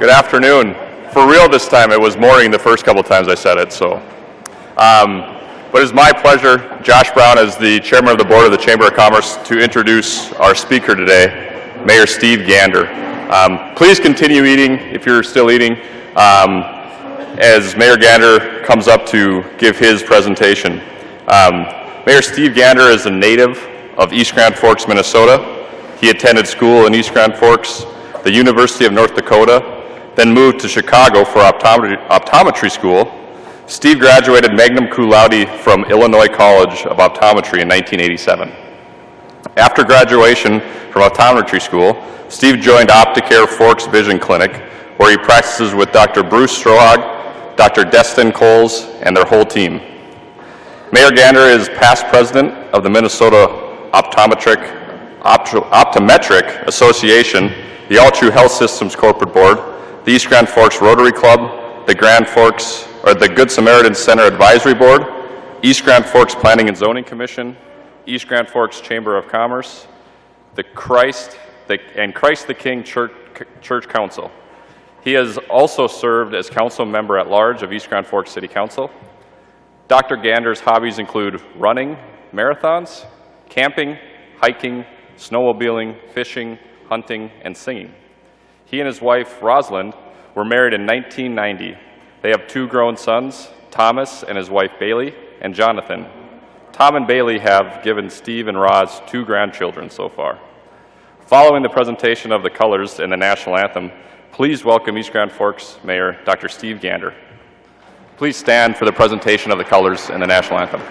Good afternoon. For real this time, it was morning the first couple times I said it, so. But it's my pleasure, Josh Brown, as the Chairman of the Board of the Chamber of Commerce, to introduce our speaker today, Mayor Steve Gander. Please continue eating if you're still eating, as Mayor Gander comes up to give his presentation. Mayor Steve Gander is a native of East Grand Forks, Minnesota. He attended school in East Grand Forks, the University of North Dakota, then moved to Chicago for optometry school. Steve graduated magna cum laude from Illinois College of Optometry in 1987. After graduation from optometry school, Steve joined Opticare Forks Vision Clinic, where he practices with Dr. Bruce Strohag, Dr. Destin Coles, and their whole team. Mayor Gander is past president of the Minnesota Optometric Association, the All True Health Systems Corporate Board, the East Grand Forks Rotary Club, the the Good Samaritan Center Advisory Board, East Grand Forks Planning and Zoning Commission, East Grand Forks Chamber of Commerce, the Christ the King Church Council. He has also served as council member at large of East Grand Forks City Council. Dr. Gander's hobbies include running, marathons, camping, hiking, snowmobiling, fishing, hunting, and singing. He and his wife, Rosalind, were married in 1990. They have two grown sons, Thomas and his wife, Bailey, and Jonathan. Tom and Bailey have given Steve and Roz two grandchildren so far. Following the presentation of the colors and the national anthem, please welcome East Grand Forks Mayor, Dr. Steve Gander. Please stand for the presentation of the colors and the national anthem.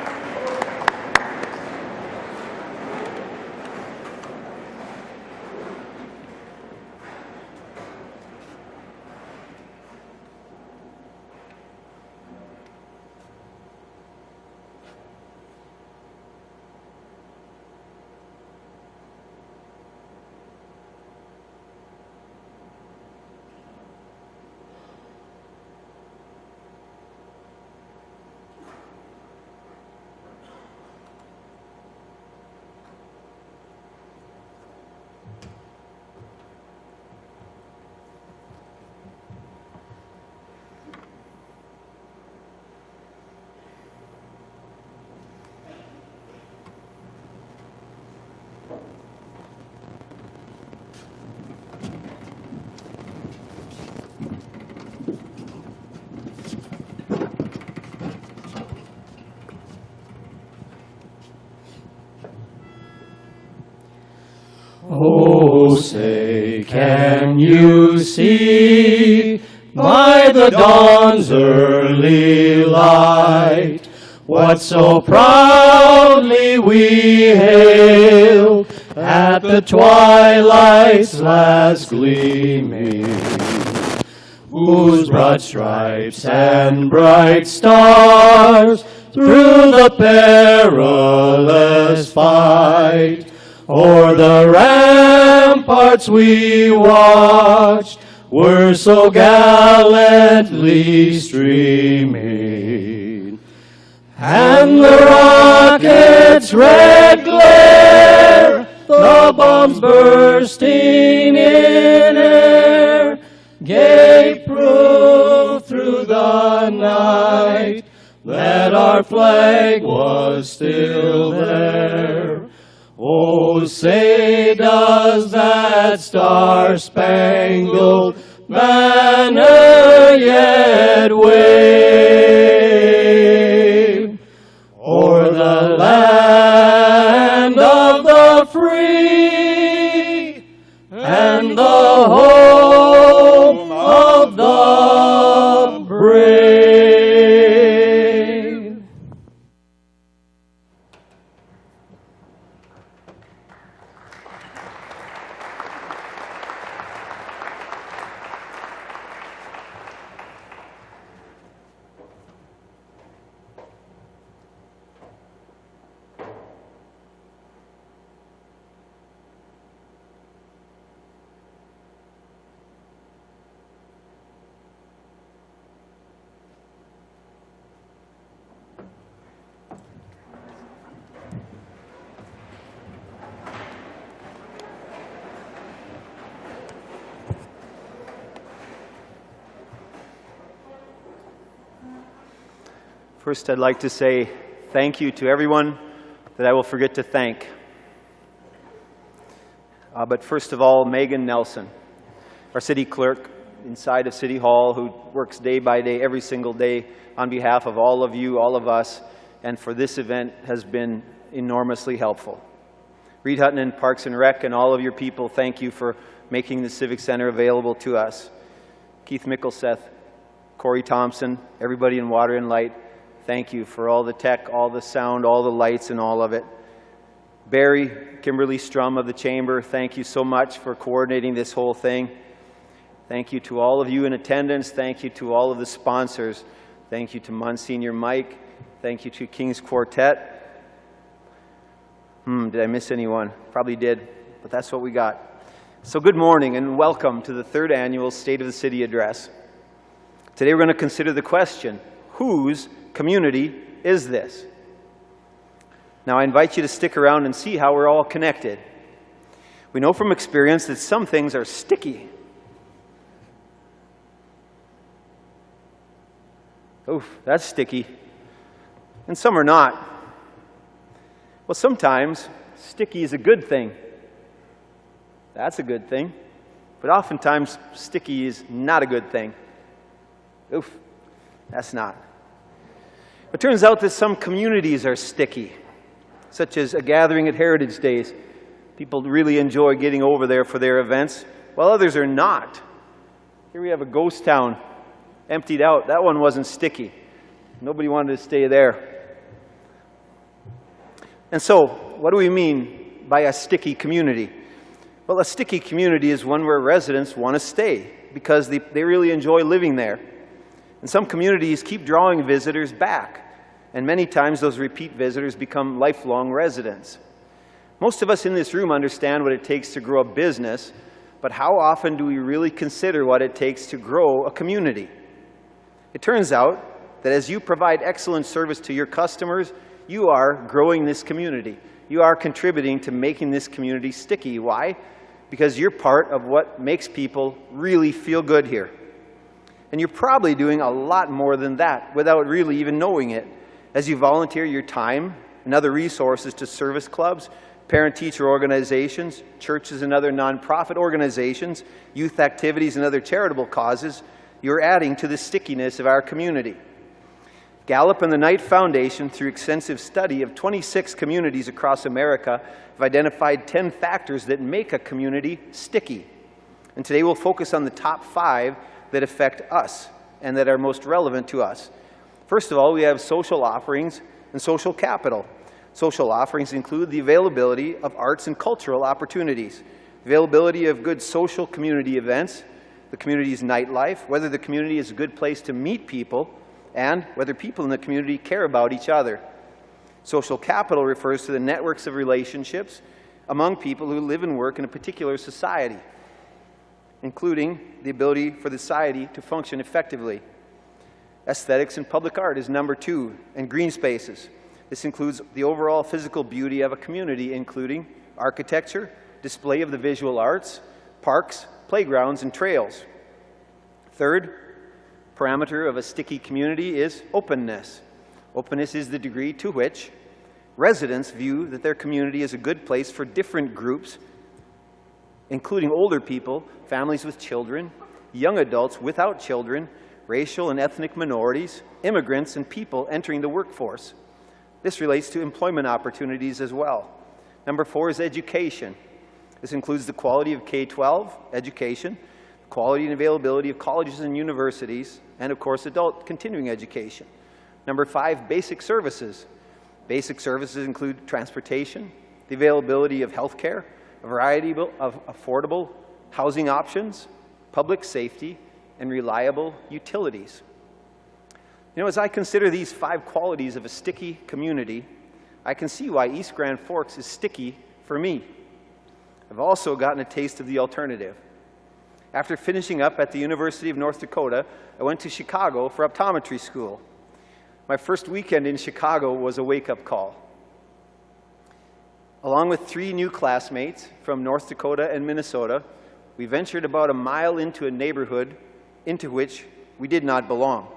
Oh, say, can you see by the dawn's early light what so proudly we hailed at the twilight's last gleaming, whose broad stripes and bright stars through the perilous fight o'er the ramparts we watched were so gallantly streaming, and the rocket's red glare, the bombs bursting in air, gave proof through the night that our flag was still there. Oh, say does that star-spangled banner yet wave o'er the land of the free and the home of the brave? First, I'd like to say thank you to everyone that I will forget to thank. But first of all, Megan Nelson, our city clerk inside of City Hall, who works day by day, every single day, on behalf of all of you, all of us, and for this event has been enormously helpful. Reed Hutton and Parks and Rec and all of your people, thank you for making the Civic Center available to us. Keith Mickleseth, Corey Thompson, everybody in Water and Light, thank you for all the tech, all the sound, all the lights, and all of it. Barry, Kimberly Strum of the Chamber, thank you so much for coordinating this whole thing. Thank you to all of you in attendance. Thank you to all of the sponsors. Thank you to Monsignor Mike. Thank you to King's Quartet. Did I miss anyone? Probably did, but that's what we got. So good morning and welcome to the third annual State of the City Address. Today we're going to consider the question, whose community is this? Now I invite you to stick around and see how we're all connected. We know from experience that some things are sticky. Oof, that's sticky. And some are not. Well, sometimes sticky is a good thing. That's a good thing. But oftentimes sticky is not a good thing. Oof, that's not. It turns out that some communities are sticky, such as a gathering at Heritage Days. People really enjoy getting over there for their events, while others are not. Here we have a ghost town, emptied out. That one wasn't sticky. Nobody wanted to stay there. And so, what do we mean by a sticky community? Well, a sticky community is one where residents want to stay because they really enjoy living there. And some communities keep drawing visitors back, and many times those repeat visitors become lifelong residents. Most of us in this room understand what it takes to grow a business, but how often do we really consider what it takes to grow a community? It turns out that as you provide excellent service to your customers, you are growing this community. You are contributing to making this community sticky. Why? Because you're part of what makes people really feel good here. And you're probably doing a lot more than that without really even knowing it. As you volunteer your time and other resources to service clubs, parent-teacher organizations, churches and other nonprofit organizations, youth activities and other charitable causes, you're adding to the stickiness of our community. Gallup and the Knight Foundation, through extensive study of 26 communities across America, have identified 10 factors that make a community sticky. And today we'll focus on the top 5 that affect us and that are most relevant to us. First of all, we have social offerings and social capital. Social offerings include the availability of arts and cultural opportunities, availability of good social community events, the community's nightlife, whether the community is a good place to meet people, and whether people in the community care about each other. Social capital refers to the networks of relationships among people who live and work in a particular society, including the ability for the society to function effectively. Aesthetics and public art is number 2, and green spaces. This includes the overall physical beauty of a community, including architecture, display of the visual arts, parks, playgrounds, and trails. Third parameter of a sticky community is openness. Openness is the degree to which residents view that their community is a good place for different groups, including older people, families with children, young adults without children, racial and ethnic minorities, immigrants, and people entering the workforce. This relates to employment opportunities as well. Number 4 is education. This includes the quality of K-12 education, quality and availability of colleges and universities, and of course adult continuing education. Number 5, basic services. Basic services include transportation, the availability of health care, a variety of affordable housing options, public safety, and reliable utilities. You know, as I consider these 5 qualities of a sticky community, I can see why East Grand Forks is sticky for me. I've also gotten a taste of the alternative. After finishing up at the University of North Dakota, I went to Chicago for optometry school. My first weekend in Chicago was a wake-up call. Along with 3 new classmates from North Dakota and Minnesota, we ventured about a mile into a neighborhood into which we did not belong.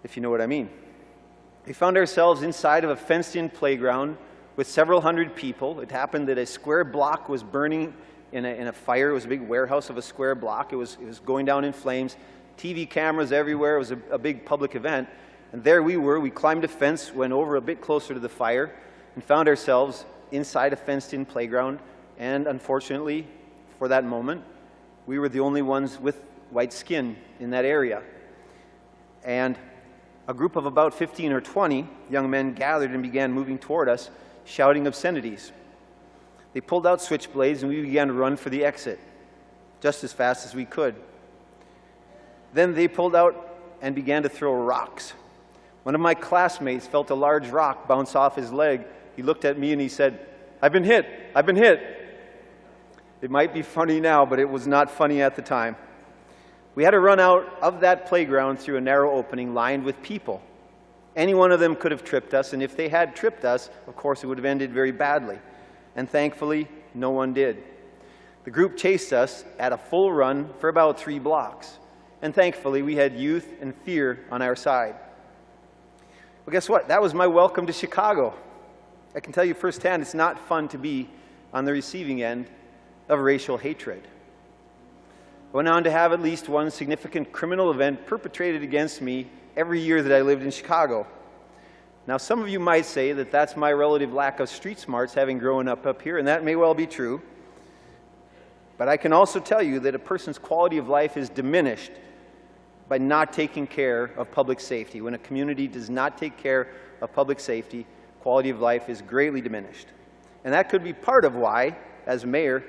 if you know what I mean. We found ourselves inside of a fenced-in playground with several hundred people. It happened that a square block was burning in a fire. It was a big warehouse of a square block. It was going down in flames. TV cameras everywhere. It was a big public event. And there we were. We climbed a fence, went over a bit closer to the fire, and found ourselves inside a fenced-in playground. And unfortunately, for that moment, we were the only ones with white skin in that area. And a group of about 15 or 20 young men gathered and began moving toward us, shouting obscenities. They pulled out switchblades and we began to run for the exit, just as fast as we could. Then they pulled out and began to throw rocks. One of my classmates felt a large rock bounce off his leg. He looked at me and he said, "I've been hit, I've been hit." It might be funny now, but it was not funny at the time. We had to run out of that playground through a narrow opening lined with people. Any one of them could have tripped us, and if they had tripped us, of course, it would have ended very badly. And thankfully, no one did. The group chased us at a full run for about 3 blocks. And thankfully, we had youth and fear on our side. Well, guess what? That was my welcome to Chicago. I can tell you firsthand, it's not fun to be on the receiving end of racial hatred. I went on to have at least one significant criminal event perpetrated against me every year that I lived in Chicago. Now, some of you might say that that's my relative lack of street smarts having grown up here, and that may well be true. But I can also tell you that a person's quality of life is diminished by not taking care of public safety. When a community does not take care of public safety, quality of life is greatly diminished. And that could be part of why, as mayor,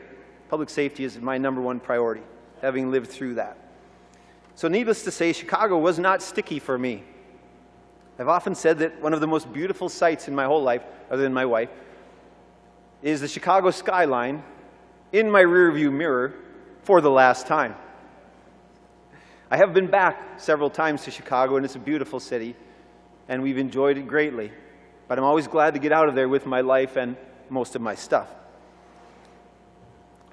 public safety is my #1 priority, having lived through that. So needless to say, Chicago was not sticky for me. I've often said that one of the most beautiful sights in my whole life, other than my wife, is the Chicago skyline in my rearview mirror for the last time. I have been back several times to Chicago, and it's a beautiful city, and we've enjoyed it greatly. But I'm always glad to get out of there with my life and most of my stuff.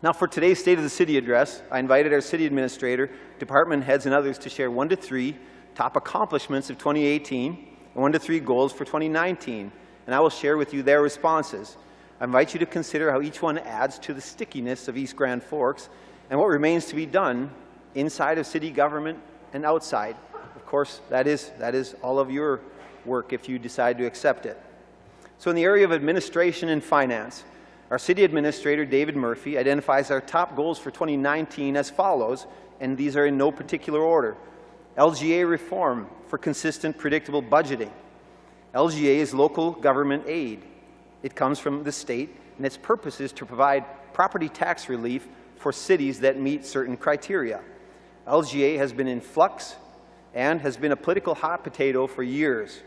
Now, for today's State of the City address, I invited our city administrator, department heads, and others to share 1 to 3 top accomplishments of 2018 and 1 to 3 goals for 2019, and I will share with you their responses. I invite you to consider how each one adds to the stickiness of East Grand Forks and what remains to be done inside of city government and outside. Of course, that is all of your work if you decide to accept it. So in the area of administration and finance, our city administrator, David Murphy, identifies our top goals for 2019 as follows, and these are in no particular order. LGA reform for consistent, predictable budgeting. LGA is local government aid. It comes from the state, and its purpose is to provide property tax relief for cities that meet certain criteria. LGA has been in flux and has been a political hot potato for years.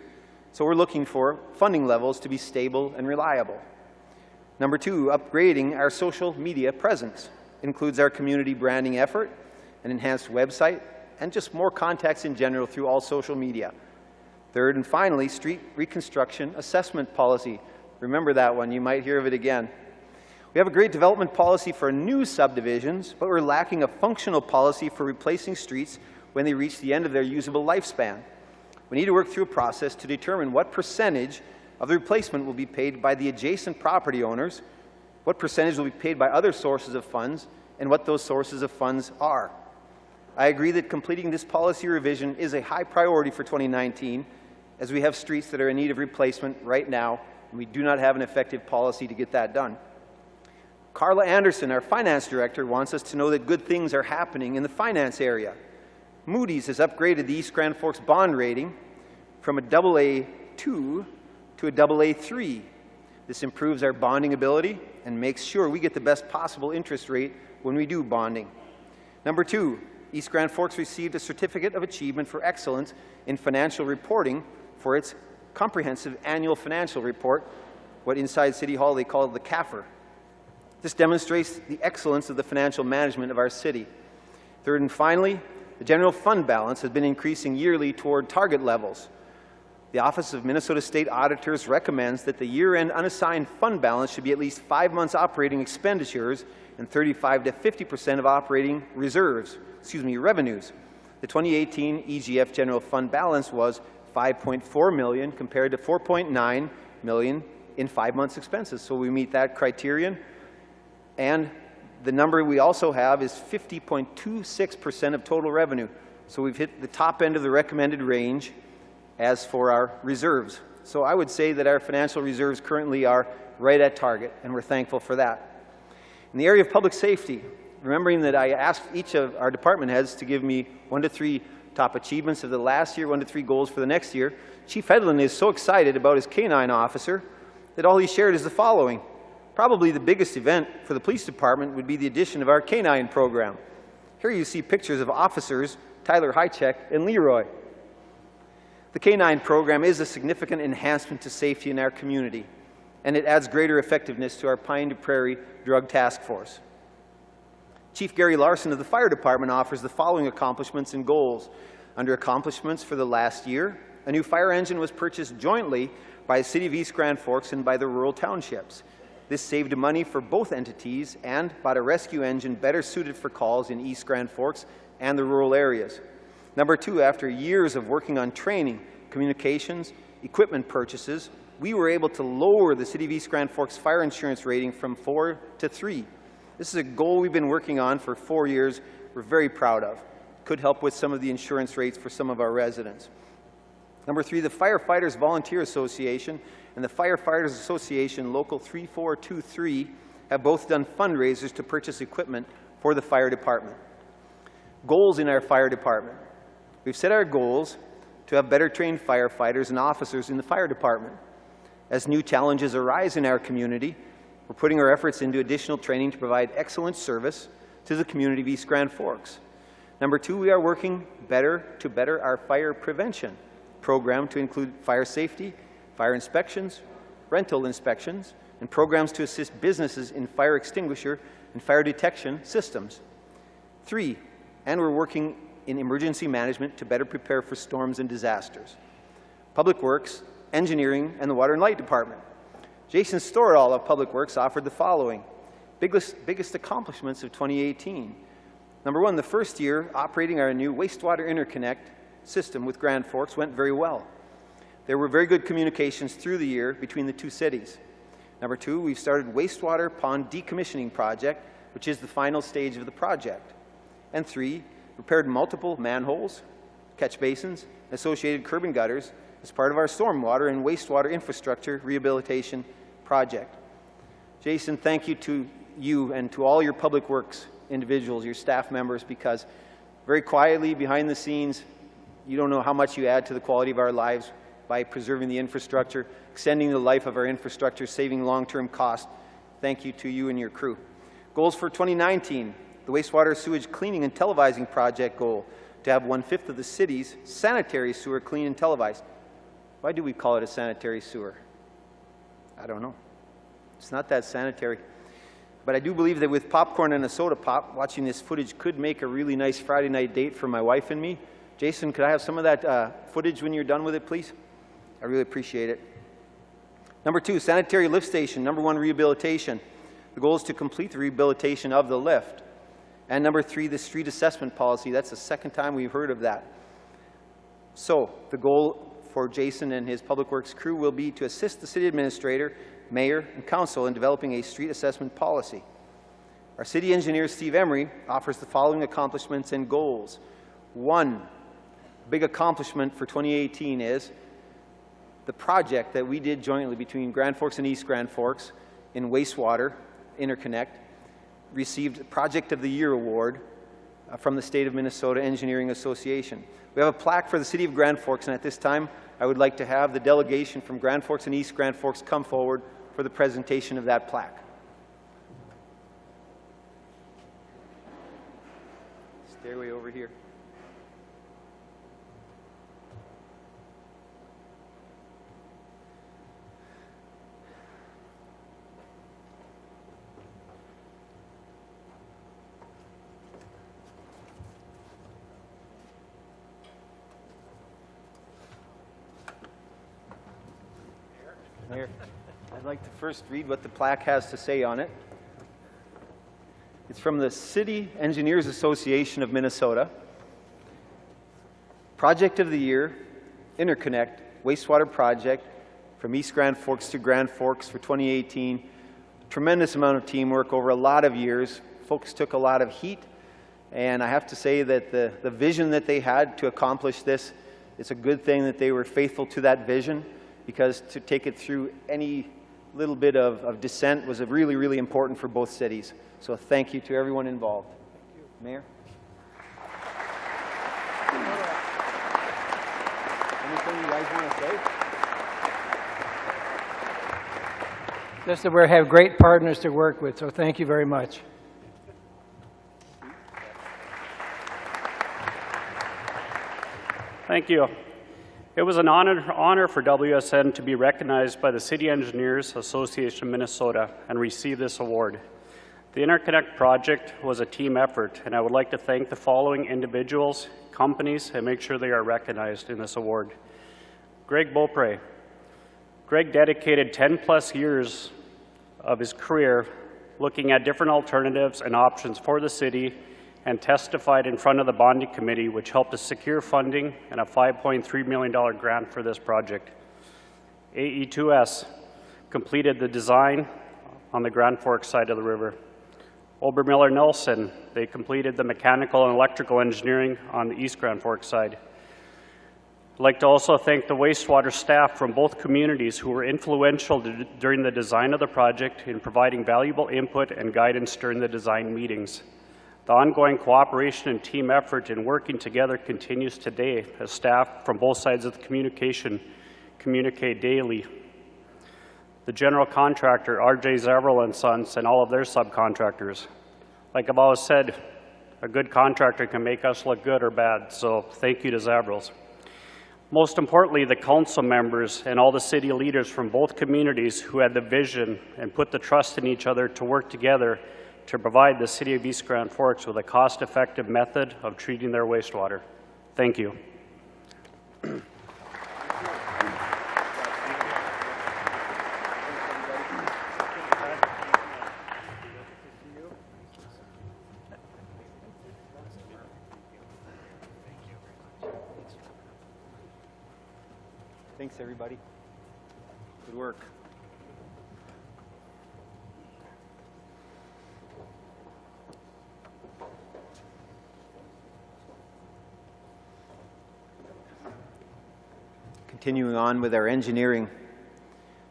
So we're looking for funding levels to be stable and reliable. Number 2, upgrading our social media presence. It includes our community branding effort, an enhanced website, and just more contacts in general through all social media. Third and finally, street reconstruction assessment policy. Remember that one, you might hear of it again. We have a great development policy for new subdivisions, but we're lacking a functional policy for replacing streets when they reach the end of their usable lifespan. We need to work through a process to determine what percentage of the replacement will be paid by the adjacent property owners, what percentage will be paid by other sources of funds, and what those sources of funds are. I agree that completing this policy revision is a high priority for 2019, as we have streets that are in need of replacement right now, and we do not have an effective policy to get that done. Carla Anderson, our finance director, wants us to know that good things are happening in the finance area. Moody's has upgraded the East Grand Forks bond rating from a AA2 to a AA3. This improves our bonding ability and makes sure we get the best possible interest rate when we do bonding. Number 2, East Grand Forks received a Certificate of Achievement for Excellence in Financial Reporting for its comprehensive annual financial report, what inside City Hall they call the CAFR. This demonstrates the excellence of the financial management of our city. Third and finally, the general fund balance has been increasing yearly toward target levels. The Office of Minnesota State Auditors recommends that the year-end unassigned fund balance should be at least 5 months operating expenditures and 35 to 50% of operating revenues. The 2018 EGF general fund balance was 5.4 million compared to 4.9 million in 5 months' expenses. So we meet that criterion. And the number we also have is 50.26% of total revenue. So we've hit the top end of the recommended range as for our reserves. So I would say that our financial reserves currently are right at target, and we're thankful for that. In the area of public safety, remembering that I asked each of our department heads to give me 1 to 3 top achievements of the last year, 1 to 3 goals for the next year, Chief Hedlund is so excited about his canine officer that all he shared is the following. Probably the biggest event for the police department would be the addition of our canine program. Here you see pictures of officers Tyler Hychek and Leroy. The canine program is a significant enhancement to safety in our community, and it adds greater effectiveness to our Pine to Prairie Drug Task Force. Chief Gary Larson of the Fire Department offers the following accomplishments and goals. Under accomplishments for the last year, a new fire engine was purchased jointly by the City of East Grand Forks and by the rural townships. This saved money for both entities and bought a rescue engine better suited for calls in East Grand Forks and the rural areas. Number 2, after years of working on training, communications, equipment purchases, we were able to lower the City of East Grand Forks fire insurance rating from 4 to 3. This is a goal we've been working on for 4 years. We're very proud of. Could help with some of the insurance rates for some of our residents. Number 3, the Firefighters Volunteer Association and the Firefighters Association Local 3423 have both done fundraisers to purchase equipment for the fire department. Goals in our fire department. We've set our goals to have better trained firefighters and officers in the fire department. As new challenges arise in our community, we're putting our efforts into additional training to provide excellent service to the community of East Grand Forks. Number 2, we are working to better our fire prevention program to include fire safety, fire inspections, rental inspections, and programs to assist businesses in fire extinguisher and fire detection systems. 3, and we're working in emergency management to better prepare for storms and disasters. Public Works, Engineering, and the Water and Light Department. Jason Storall of Public Works offered the following. Biggest accomplishments of 2018. Number 1, the first year operating our new wastewater interconnect system with Grand Forks went very well. There were very good communications through the year between the two cities. Number 2, we've started wastewater pond decommissioning project, which is the final stage of the project. And 3, repaired multiple manholes, catch basins, associated curb and gutters as part of our stormwater and wastewater infrastructure rehabilitation project. Jason, thank you to you and to all your Public Works individuals, your staff members, because very quietly behind the scenes, you don't know how much you add to the quality of our lives by preserving the infrastructure, extending the life of our infrastructure, saving long-term costs. Thank you to you and your crew. Goals for 2019, the wastewater sewage cleaning and televising project goal to have 1/5 of the city's sanitary sewer clean and televised. Why do we call it a sanitary sewer? I don't know. It's not that sanitary. But I do believe that with popcorn and a soda pop, watching this footage could make a really nice Friday night date for my wife and me. Jason, could I have some of that footage when you're done with it, please? I really appreciate it. Number 2, sanitary lift station. Number 1, rehabilitation. The goal is to complete the rehabilitation of the lift. And number 3, the street assessment policy. That's the second time we've heard of that. So the goal for Jason and his Public Works crew will be to assist the city administrator, mayor, and council in developing a street assessment policy. Our city engineer, Steve Emery, offers the following accomplishments and goals. 1, big accomplishment for 2018 is the project that we did jointly between Grand Forks and East Grand Forks in wastewater interconnect received Project of the Year award from the State of Minnesota Engineering Association. We have a plaque for the City of Grand Forks, and at this time I would like to have the delegation from Grand Forks and East Grand Forks come forward for the presentation of that plaque. Stairway over here. Here. I'd like to first read what the plaque has to say on it. It's from the City Engineers Association of Minnesota. Project of the Year, Interconnect wastewater project from East Grand Forks to Grand Forks for 2018. Tremendous amount of teamwork over a lot of years. Folks took a lot of heat, and I have to say that the vision that they had to accomplish this, it's a good thing that they were faithful to that vision, because to take it through any little bit of dissent was really, really important for both cities. So thank you to everyone involved. Mayor? Anything you guys want to say? Just that we have great partners to work with, so thank you very much. Thank you. It was an honor for WSN to be recognized by the City Engineers Association of Minnesota and receive this award. The Interconnect project was a team effort, and I would like to thank the following individuals, companies, and make sure they are recognized in this award. Greg Beaupre. Greg dedicated 10+ years of his career looking at different alternatives and options for the city and testified in front of the bonding committee, which helped us secure funding and a $5.3 million grant for this project. AE2S completed the design on the Grand Forks side of the river. Obermiller Nelson, they completed the mechanical and electrical engineering on the East Grand Forks side. I'd like to also thank the wastewater staff from both communities who were influential during the design of the project in providing valuable input and guidance during the design meetings. The ongoing cooperation and team effort in working together continues today as staff from both sides of the communicate daily. The general contractor, RJ Zavril and Sons, and all of their subcontractors. Like I've always said, a good contractor can make us look good or bad, so thank you to Zavrils. Most importantly, the council members and all the city leaders from both communities who had the vision and put the trust in each other to work together to provide the City of East Grand Forks with a cost-effective method of treating their wastewater. Thank you. Thanks, everybody. Good work. Continuing on with our engineering,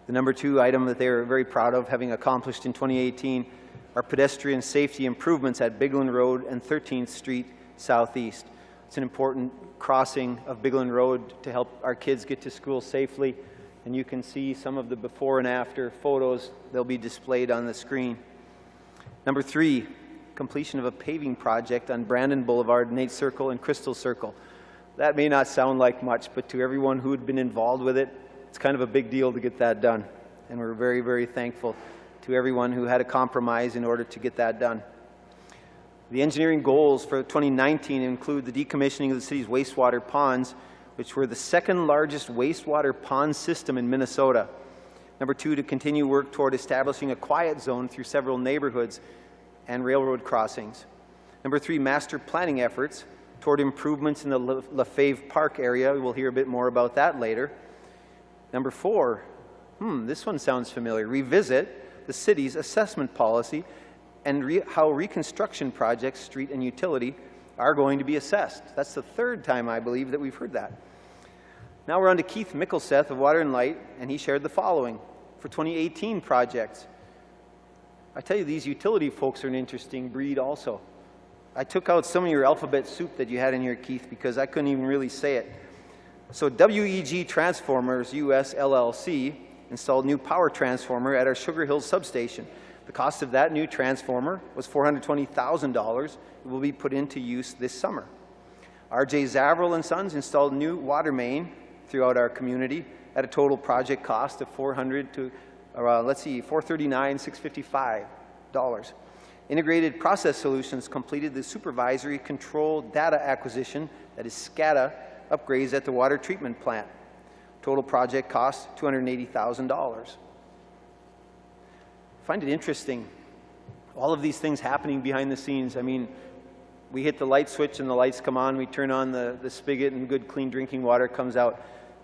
the number 2 item that they are very proud of having accomplished in 2018 are pedestrian safety improvements at Bigland Road and 13th Street Southeast. It's an important crossing of Bigland Road to help our kids get to school safely, and you can see some of the before and after photos. They'll be displayed on the screen. Number 3, completion of a paving project on Brandon Boulevard, Nate Circle, and Crystal Circle. That may not sound like much, but to everyone who had been involved with it, it's kind of a big deal to get that done. And we're very, very thankful to everyone who had a compromise in order to get that done. The engineering goals for 2019 include the decommissioning of the city's wastewater ponds, which were the 2nd largest wastewater pond system in Minnesota. Number 2, to continue work toward establishing a quiet zone through several neighborhoods and railroad crossings. Number 3, master planning efforts toward improvements in the LaFave Park area. We'll hear a bit more about that later. Number 4, this one sounds familiar. Revisit the city's assessment policy and how reconstruction projects, street and utility, are going to be assessed. That's the 3rd time, I believe, that we've heard that. Now we're on to Keith Mickelseth of Water and Light, and he shared the following for 2018 projects. I tell you, these utility folks are an interesting breed also. I took out some of your alphabet soup that you had in here, Keith, because I couldn't even really say it. So WEG Transformers US LLC installed new power transformer at our Sugar Hills substation. The cost of that new transformer was $420,000. It will be put into use this summer. RJ Zavril and Sons installed new water main throughout our community at a total project cost of $439,655. Integrated Process Solutions completed the supervisory control data acquisition, that is SCADA, upgrades at the water treatment plant. Total project cost $280,000. I find it interesting, all of these things happening behind the scenes. I mean, we hit the light switch and the lights come on, we turn on the spigot and good clean drinking water comes out.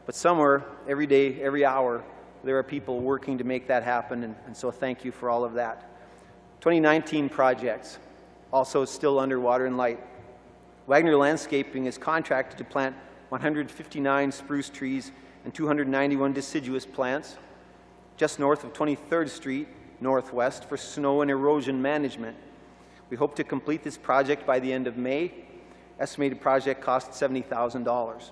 But somewhere, every day, every hour, there are people working to make that happen, and so thank you for all of that. 2019 projects, also still under Water and Light. Wagner Landscaping is contracted to plant 159 spruce trees and 291 deciduous plants just north of 23rd Street Northwest for snow and erosion management. We hope to complete this project by the end of May. Estimated project cost $70,000.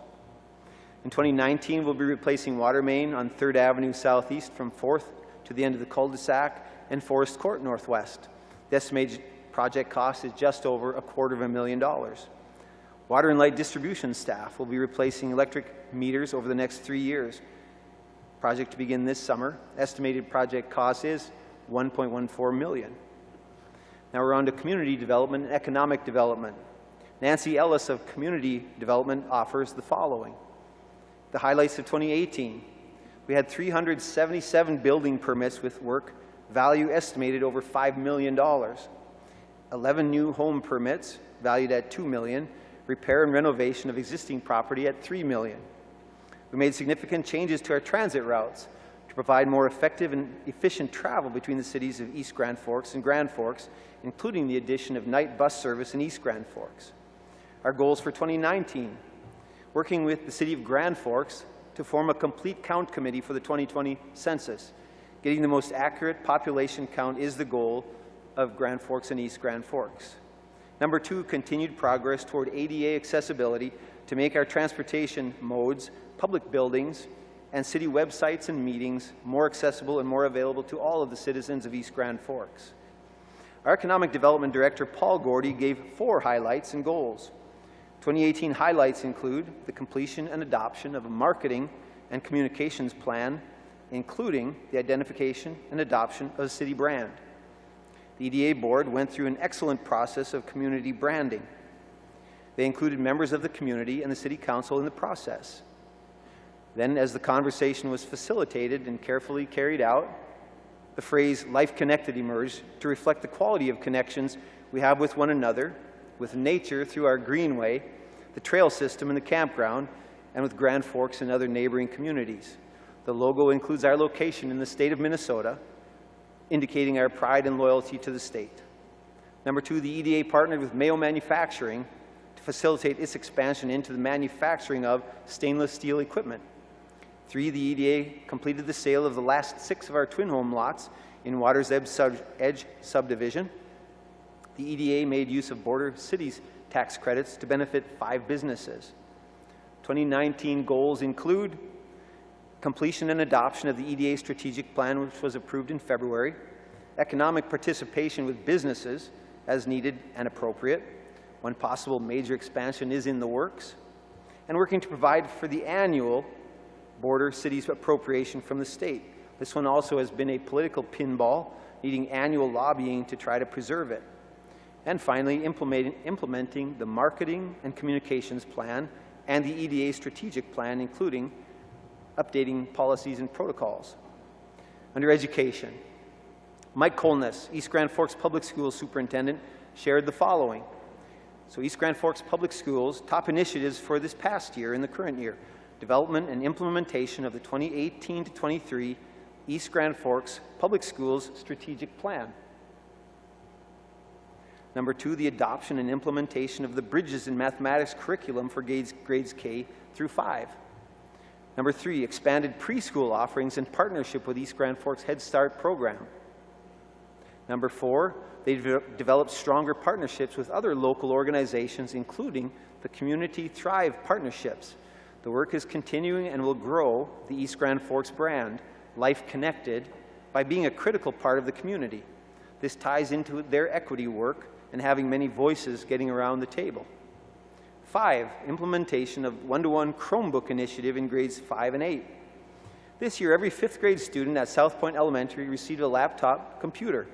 In 2019, we'll be replacing water main on 3rd Avenue Southeast from 4th to the end of the cul-de-sac and Forest Court Northwest. The estimated project cost is just over $250,000. Water and Light distribution staff will be replacing electric meters over the next 3 years. Project to begin this summer. Estimated project cost is $1.14 million. Now we're on to community development and economic development. Nancy Ellis of Community Development offers the following. The highlights of 2018. We had 377 building permits with work value estimated over $5 million. 11 new home permits valued at $2 million. Repair and renovation of existing property at $3 million. We made significant changes to our transit routes to provide more effective and efficient travel between the cities of East Grand Forks and Grand Forks, including the addition of night bus service in East Grand Forks. Our goals for 2019, working with the City of Grand Forks to form a complete count committee for the 2020 census. Getting the most accurate population count is the goal of Grand Forks and East Grand Forks. Number 2, continued progress toward ADA accessibility to make our transportation modes, public buildings, and city websites and meetings more accessible and more available to all of the citizens of East Grand Forks. Our Economic Development Director, Paul Gordy, gave 4 highlights and goals. 2018 highlights include the completion and adoption of a marketing and communications plan, including the identification and adoption of a city brand. The EDA board went through an excellent process of community branding. They included members of the community and the city council in the process. Then, as the conversation was facilitated and carefully carried out, the phrase "life connected" emerged to reflect the quality of connections we have with one another, with nature through our greenway, the trail system and the campground, and with Grand Forks and other neighboring communities. The logo includes our location in the state of Minnesota, indicating our pride and loyalty to the state. Number 2, the EDA partnered with Mayo Manufacturing to facilitate its expansion into the manufacturing of stainless steel equipment. 3, the EDA completed the sale of the last 6 of our twin home lots in Water's Edge subdivision. The EDA made use of border cities tax credits to benefit 5 businesses. 2019 goals include completion and adoption of the EDA strategic plan, which was approved in February, economic participation with businesses as needed and appropriate, when possible major expansion is in the works, and working to provide for the annual border cities appropriation from the state. This one also has been a political pinball, needing annual lobbying to try to preserve it. And finally, implementing the marketing and communications plan and the EDA strategic plan, including updating policies and protocols. Under education, Mike Kolness, East Grand Forks Public Schools Superintendent, shared the following. So East Grand Forks Public Schools, top initiatives for this past year and the current year: development and implementation of the 2018 to 23 East Grand Forks Public Schools Strategic Plan. Number 2, the adoption and implementation of the Bridges in Mathematics curriculum for grades K through 5. Number 3, expanded preschool offerings in partnership with East Grand Forks Head Start program. Number 4, they developed stronger partnerships with other local organizations, including the Community Thrive Partnerships. The work is continuing and will grow the East Grand Forks brand, Life Connected, by being a critical part of the community. This ties into their equity work and having many voices getting around the table. 5, implementation of one-to-one Chromebook initiative in grades 5 and 8. This year, every 5th grade student at South Point Elementary received a laptop computer,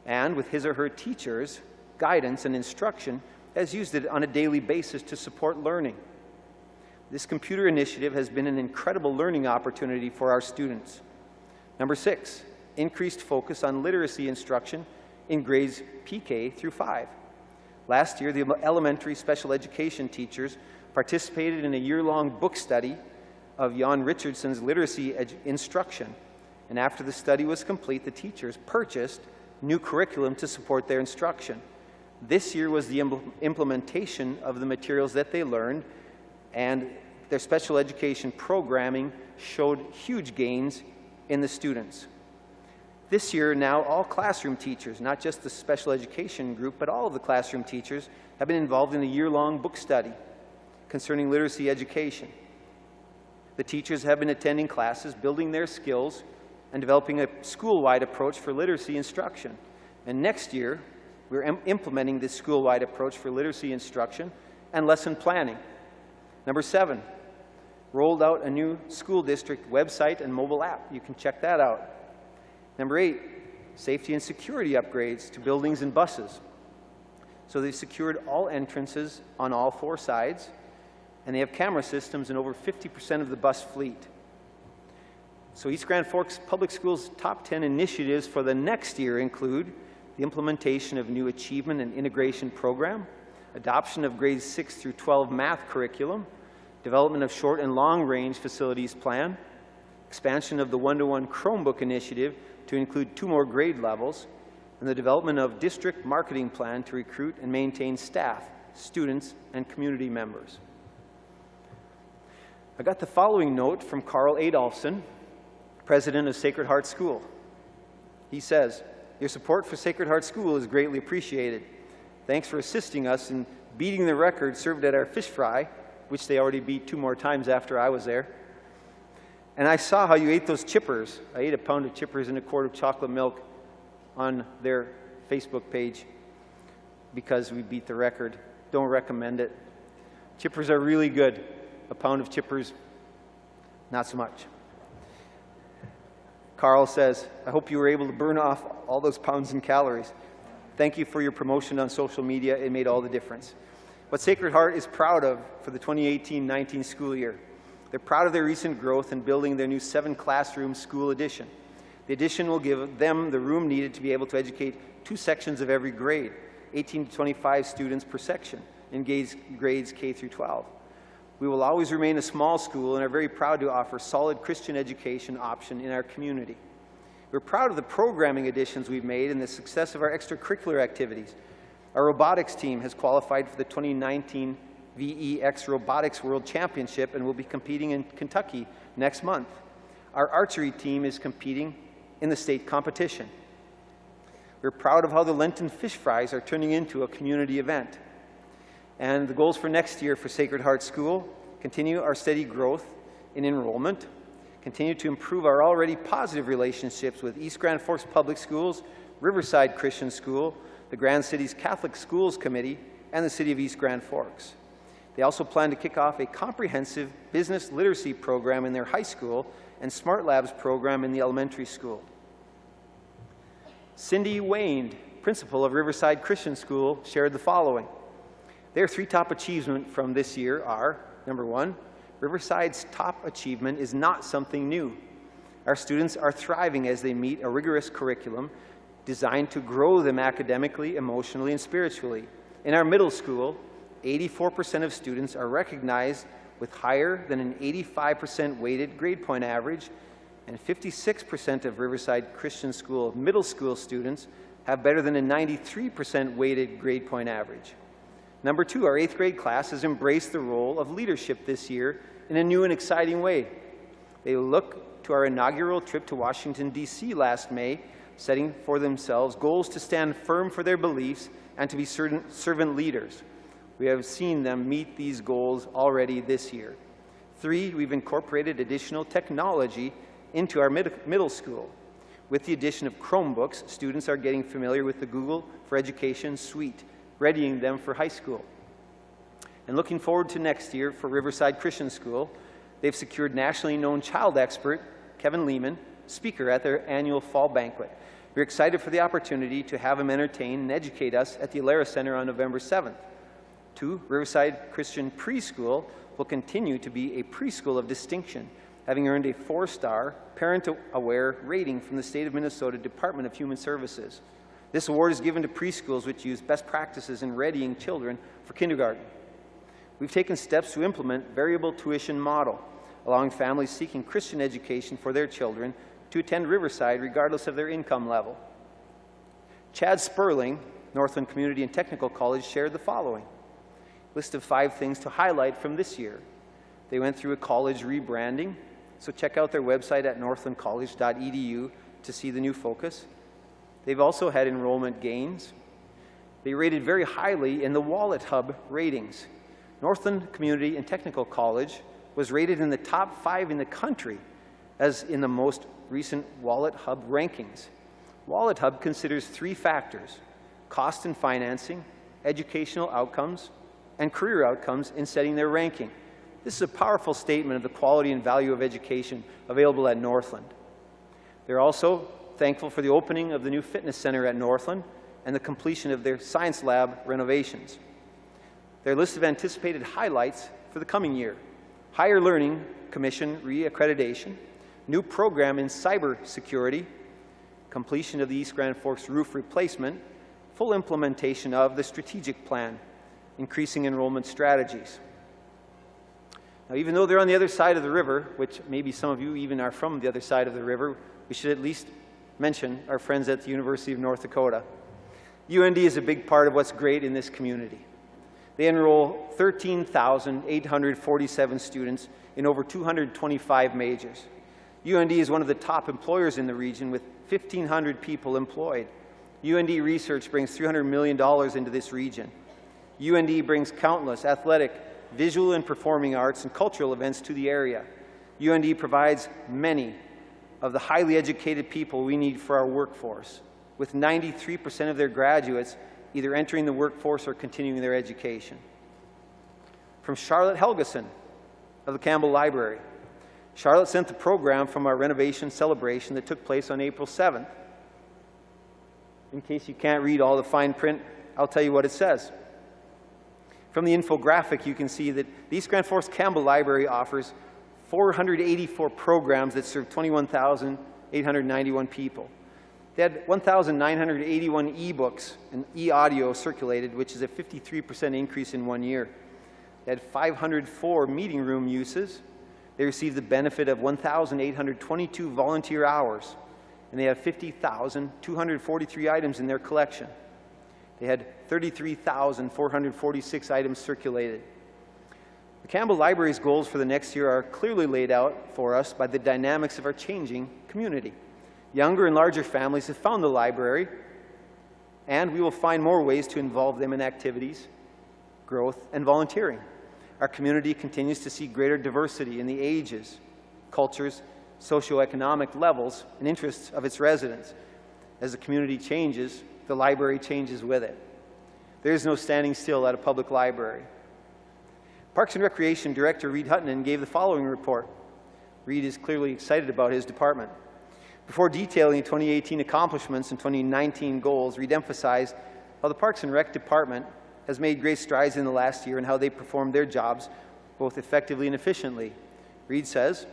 and with his or her teachers' guidance and instruction, has used it on a daily basis to support learning. This computer initiative has been an incredible learning opportunity for our students. Number 6, increased focus on literacy instruction in grades PK through 5. Last year, the elementary special education teachers participated in a year-long book study of Jan Richardson's literacy instruction. And after the study was complete, the teachers purchased new curriculum to support their instruction. This year was the implementation of the materials that they learned, and their special education programming showed huge gains in the students. This year, now all classroom teachers, not just the special education group, but all of the classroom teachers have been involved in a year-long book study concerning literacy education. The teachers have been attending classes, building their skills, and developing a school-wide approach for literacy instruction. And next year, we're implementing this school-wide approach for literacy instruction and lesson planning. Number 7, rolled out a new school district website and mobile app. You can check that out. Number 8, safety and security upgrades to buildings and buses. So they've secured all entrances on all 4 sides, and they have camera systems in over 50% of the bus fleet. So East Grand Forks Public Schools' top 10 initiatives for the next year include the implementation of new achievement and integration program, adoption of grades 6 through 12 math curriculum, development of short and long-range facilities plan, expansion of the one-to-one Chromebook initiative to include 2 more grade levels, and the development of district marketing plan to recruit and maintain staff, students, and community members. I got the following note from Carl Adolfson, president of Sacred Heart School. He says, "Your support for Sacred Heart School is greatly appreciated. Thanks for assisting us in beating the record served at our fish fry," which they already beat 2 more times after I was there. "And I saw how you ate those chippers." I ate a pound of chippers and a quart of chocolate milk on their Facebook page because we beat the record. Don't recommend it. Chippers are really good. A pound of chippers, not so much. Carl says, "I hope you were able to burn off all those pounds and calories. Thank you for your promotion on social media. It made all the difference." What Sacred Heart is proud of for the 2018-19 school year, they're proud of their recent growth in building their new 7-classroom school addition. The addition will give them the room needed to be able to educate 2 sections of every grade, 18 to 25 students per section in grades K through 12. We will always remain a small school and are very proud to offer solid Christian education option in our community. We're proud of the programming additions we've made and the success of our extracurricular activities. Our robotics team has qualified for the 2019 VEX Robotics World Championship and will be competing in Kentucky next month. Our archery team is competing in the state competition. We're proud of how the Lenten fish fries are turning into a community event. And the goals for next year for Sacred Heart School: continue our steady growth in enrollment, continue to improve our already positive relationships with East Grand Forks Public Schools, Riverside Christian School, the Grand Cities Catholic Schools Committee, and the City of East Grand Forks. They also plan to kick off a comprehensive business literacy program in their high school and Smart Labs program in the elementary school. Cindy Wayne, principal of Riverside Christian School, shared the following. Their 3 top achievements from this year are, number 1, Riverside's top achievement is not something new. Our students are thriving as they meet a rigorous curriculum designed to grow them academically, emotionally, and spiritually. In our middle school, 84% of students are recognized with higher than an 85% weighted grade point average, and 56% of Riverside Christian School middle school students have better than a 93% weighted grade point average. Number 2, our 8th grade class has embraced the role of leadership this year in a new and exciting way. They look to our inaugural trip to Washington, D.C. last May, setting for themselves goals to stand firm for their beliefs and to be servant leaders. We have seen them meet these goals already this year. 3, we've incorporated additional technology into our middle school. With the addition of Chromebooks, students are getting familiar with the Google for Education suite, readying them for high school. And looking forward to next year for Riverside Christian School, they've secured nationally known child expert Kevin Lehman, speaker at their annual fall banquet. We're excited for the opportunity to have him entertain and educate us at the Alara Center on November 7th. 2, Riverside Christian Preschool will continue to be a preschool of distinction, having earned a 4-star parent-aware rating from the State of Minnesota Department of Human Services. This award is given to preschools which use best practices in readying children for kindergarten. We've taken steps to implement variable tuition model, allowing families seeking Christian education for their children to attend Riverside regardless of their income level. Chad Sperling, Northland Community and Technical College, shared the following list of 5 things to highlight from this year. They went through a college rebranding, so check out their website at northlandcollege.edu to see the new focus. They've also had enrollment gains. They rated very highly in the Wallet Hub ratings. Northland Community and Technical College was rated in the top 5 in the country as in the most recent Wallet Hub rankings. Wallet Hub considers 3 factors: cost and financing, educational outcomes, and career outcomes in setting their ranking. This is a powerful statement of the quality and value of education available at Northland. They're also thankful for the opening of the new fitness center at Northland and the completion of their science lab renovations. Their list of anticipated highlights for the coming year: Higher Learning Commission re-accreditation, new program in cybersecurity, completion of the East Grand Forks roof replacement, full implementation of the strategic plan, increasing enrollment strategies. Now, even though they're on the other side of the river, which maybe some of you even are from the other side of the river, we should at least mention our friends at the University of North Dakota. UND is a big part of what's great in this community. They enroll 13,847 students in over 225 majors. UND is one of the top employers in the region with 1,500 people employed. UND Research brings $300 million into this region. UND brings countless athletic, visual and performing arts and cultural events to the area. UND provides many of the highly educated people we need for our workforce, with 93% of their graduates either entering the workforce or continuing their education. From Charlotte Helgeson of the Campbell Library. Charlotte sent the program from our renovation celebration that took place on April 7th. In case you can't read all the fine print, I'll tell you what it says. From the infographic, you can see that the East Grand Forks Campbell Library offers 484 programs that serve 21,891 people. They had 1,981 e-books and e-audio circulated, which is a 53% increase in 1 year. They had 504 meeting room uses. They received the benefit of 1,822 volunteer hours, and they have 50,243 items in their collection. They had 33,446 items circulated. The Campbell Library's goals for the next year are clearly laid out for us by the dynamics of our changing community. Younger and larger families have found the library, and we will find more ways to involve them in activities, growth, and volunteering. Our community continues to see greater diversity in the ages, cultures, socioeconomic levels, and interests of its residents. As the community changes, the library changes with it. There is no standing still at a public library. Parks and Recreation Director Reed Hutton gave the following report. Reed is clearly excited about his department. Before detailing 2018 accomplishments and 2019 goals, Reed emphasized how the Parks and Rec Department has made great strides in the last year and how they performed their jobs both effectively and efficiently. Reed says,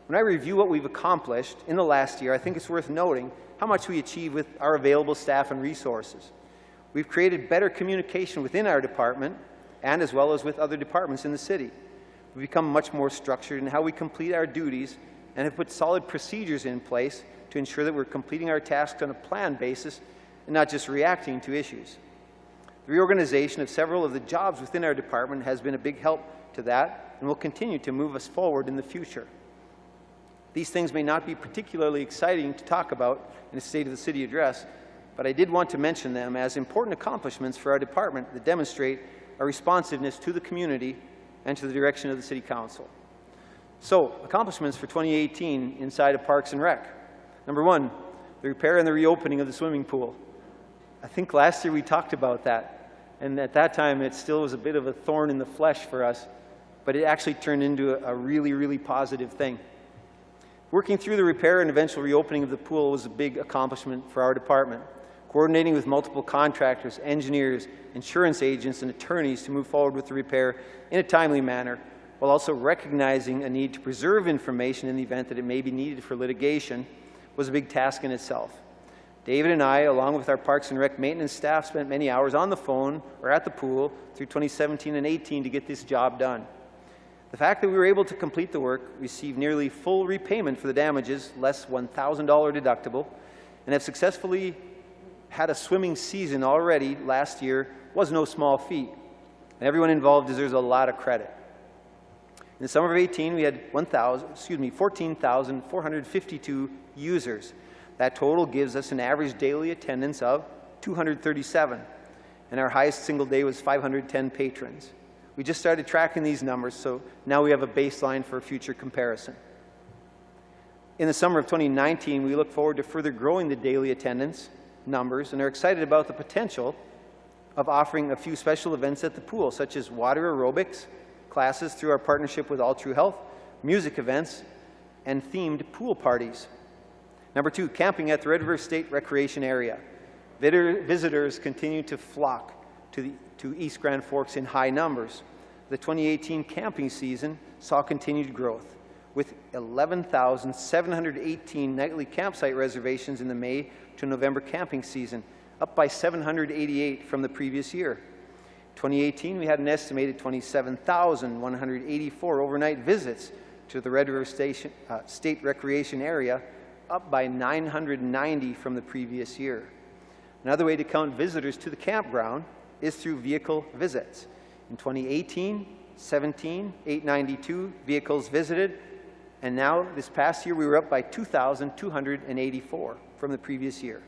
"When I review what we've accomplished in the last year, I think it's worth noting how much we achieve with our available staff and resources. We've created better communication within our department and as well as with other departments in the city. We've become much more structured in how we complete our duties and have put solid procedures in place to ensure that we're completing our tasks on a planned basis and not just reacting to issues. The reorganization of several of the jobs within our department has been a big help to that and will continue to move us forward in the future. These things may not be particularly exciting to talk about in a State of the City address, but I did want to mention them as important accomplishments for our department that demonstrate our responsiveness to the community and to the direction of the City Council." So, accomplishments for 2018 inside of Parks and Rec. Number 1, the repair and the reopening of the swimming pool. I think last year we talked about that, and at that time it still was a bit of a thorn in the flesh for us, but it actually turned into a really, really positive thing. Working through the repair and eventual reopening of the pool was a big accomplishment for our department. Coordinating with multiple contractors, engineers, insurance agents, and attorneys to move forward with the repair in a timely manner, while also recognizing a need to preserve information in the event that it may be needed for litigation, was a big task in itself. David and I, along with our Parks and Rec maintenance staff, spent many hours on the phone or at the pool through 2017 and 18 to get this job done. The fact that we were able to complete the work, receive nearly full repayment for the damages, less $1,000 deductible, and have successfully had a swimming season already last year was no small feat. And everyone involved deserves a lot of credit. In the summer of 18, we had 14,452 users. That total gives us an average daily attendance of 237, and our highest single day was 510 patrons. We just started tracking these numbers, so now we have a baseline for future comparison. In the summer of 2019, we look forward to further growing the daily attendance numbers and are excited about the potential of offering a few special events at the pool, such as water aerobics classes through our partnership with All True Health, music events, and themed pool parties. Number 2, camping at the Red River State Recreation Area. Visitors continue to flock to East Grand Forks in high numbers. The 2018 camping season saw continued growth, with 11,718 nightly campsite reservations in the May to November camping season, up by 788 from the previous year. 2018, we had an estimated 27,184 overnight visits to the Red River State Recreation Area, up by 990 from the previous year. Another way to count visitors to the campground is through vehicle visits. In 2018, 892 vehicles visited, and now this past year we were up by 2,284 from the previous year.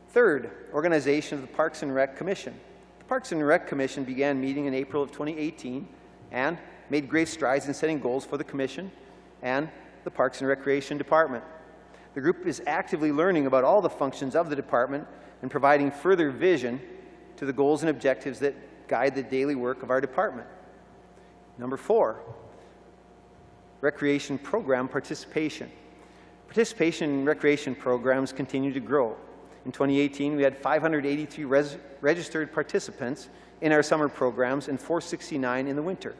Third, organization of the Parks and Rec Commission. The Parks and Rec Commission began meeting in April of 2018 and made great strides in setting goals for the Commission and the Parks and Recreation Department. The group is actively learning about all the functions of the department and providing further vision to the goals and objectives that guide the daily work of our department. Number 4, recreation program participation. Participation in recreation programs continue to grow. In 2018, we had 583 registered participants in our summer programs and 469 in the winter.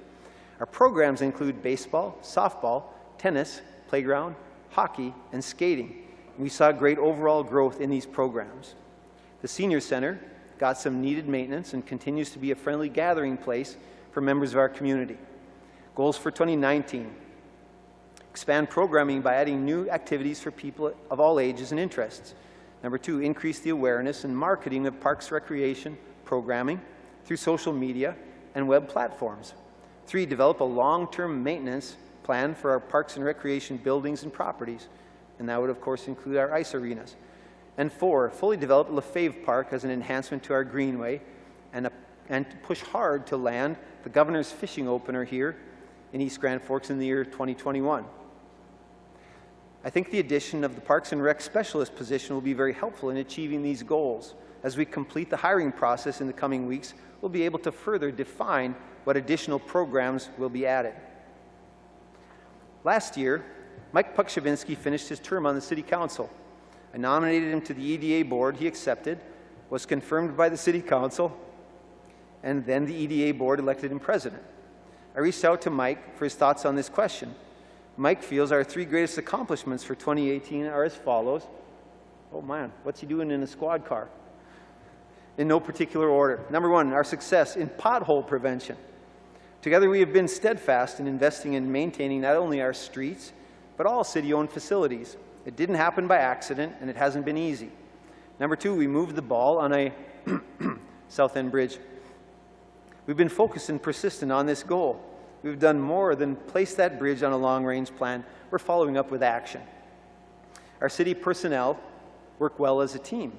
Our programs include baseball, softball, tennis, playground, hockey, and skating. We saw great overall growth in these programs. The Senior Center got some needed maintenance and continues to be a friendly gathering place for members of our community. Goals for 2019: expand programming by adding new activities for people of all ages and interests. Number 2, increase the awareness and marketing of parks recreation programming through social media and web platforms. 3, develop a long-term maintenance plan for our parks and recreation buildings and properties, and that would of course include our ice arenas. And 4, fully develop Lefebvre Park as an enhancement to our greenway and push hard to land the Governor's Fishing Opener here in East Grand Forks in the year 2021. I think the addition of the Parks and Rec Specialist position will be very helpful in achieving these goals. As we complete the hiring process in the coming weeks, we'll be able to further define what additional programs will be added. Last year, Mike Pukshavinsky finished his term on the City Council. I nominated him to the EDA board. He accepted, was confirmed by the City Council, and then the EDA board elected him president. I reached out to Mike for his thoughts on this question. Mike feels our 3 greatest accomplishments for 2018 are as follows. Oh man, what's he doing in a squad car? In no particular order. Number 1, our success in pothole prevention. Together we have been steadfast in investing in maintaining not only our streets, but all city-owned facilities. It didn't happen by accident, and it hasn't been easy. Number 2, we moved the ball on a South End Bridge. We've been focused and persistent on this goal. We've done more than place that bridge on a long-range plan. We're following up with action. Our city personnel work well as a team.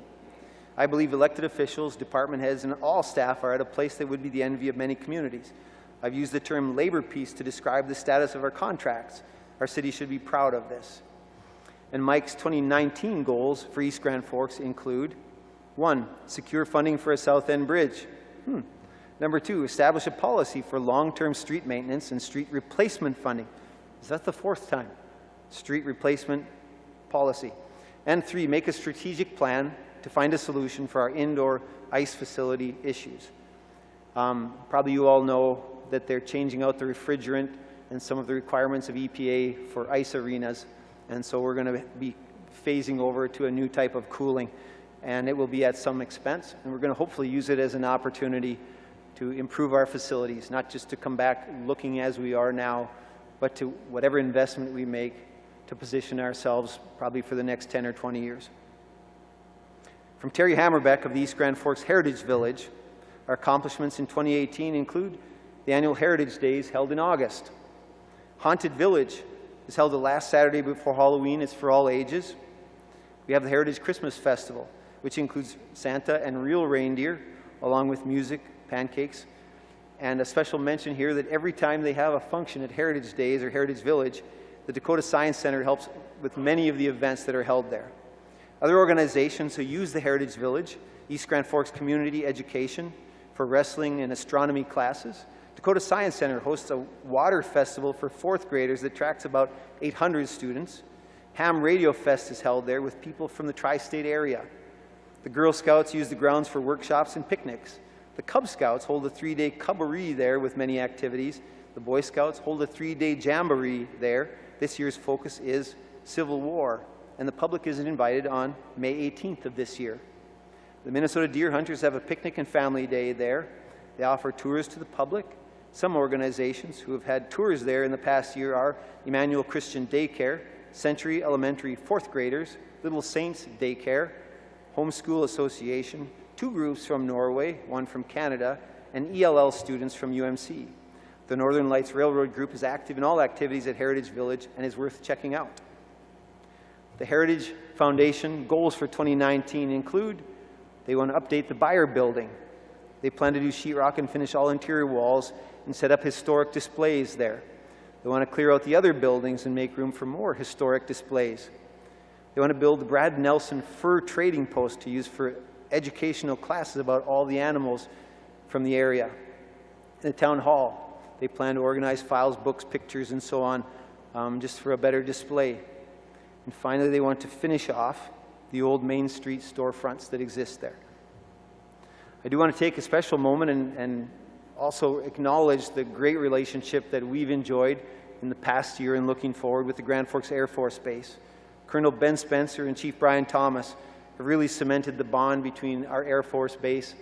I believe elected officials, department heads, and all staff are at a place that would be the envy of many communities. I've used the term labor peace to describe the status of our contracts. Our city should be proud of this. And Mike's 2019 goals for East Grand Forks include: 1, secure funding for a South End Bridge. Number 2, establish a policy for long-term street maintenance and street replacement funding. Is that the 4th time? Street replacement policy. And 3, make a strategic plan to find a solution for our indoor ice facility issues. Probably you all know that they're changing out the refrigerant and some of the requirements of EPA for ice arenas, and so we're going to be phasing over to a new type of cooling, and it will be at some expense, and we're going to hopefully use it as an opportunity to improve our facilities, not just to come back looking as we are now, but to whatever investment we make to position ourselves probably for the next 10 or 20 years. From Terry Hammerbeck of the East Grand Forks Heritage Village, our accomplishments in 2018 include the annual Heritage Days held in August. Haunted Village is held the last Saturday before Halloween. It's for all ages. We have the Heritage Christmas Festival, which includes Santa and real reindeer, along with music, pancakes, and a special mention here that every time they have a function at Heritage Days or Heritage Village, the Dakota Science Center helps with many of the events that are held there. Other organizations who use the Heritage Village, East Grand Forks Community Education for wrestling and astronomy classes. Dakota Science Center hosts a water festival for 4th graders that attracts about 800 students. Ham Radio Fest is held there with people from the tri-state area. The Girl Scouts use the grounds for workshops and picnics. The Cub Scouts hold a 3-day Cubbaree there with many activities. The Boy Scouts hold a 3-day Jamboree there. This year's focus is Civil War, and the public is invited on May 18th of this year. The Minnesota Deer Hunters have a picnic and family day there. They offer tours to the public. Some organizations who have had tours there in the past year are Emmanuel Christian Daycare, Century Elementary 4th graders, Little Saints Daycare, Homeschool Association, 2 groups from Norway, 1 from Canada, and ELL students from UMC. The Northern Lights Railroad Group is active in all activities at Heritage Village and is worth checking out. The Heritage Foundation goals for 2019 include they want to update the Beyer building. They plan to do sheetrock and finish all interior walls and set up historic displays there. They want to clear out the other buildings and make room for more historic displays. They want to build the Brad Nelson Fur Trading Post to use for educational classes about all the animals from the area. In the town hall, they plan to organize files, books, pictures, and so on, just for a better display. And finally, they want to finish off the old Main Street storefronts that exist there. I do want to take a special moment and also acknowledge the great relationship that we've enjoyed in the past year and looking forward with the Grand Forks Air Force Base. Colonel Ben Spencer and Chief Brian Thomas have really cemented the bond between our Air Force Base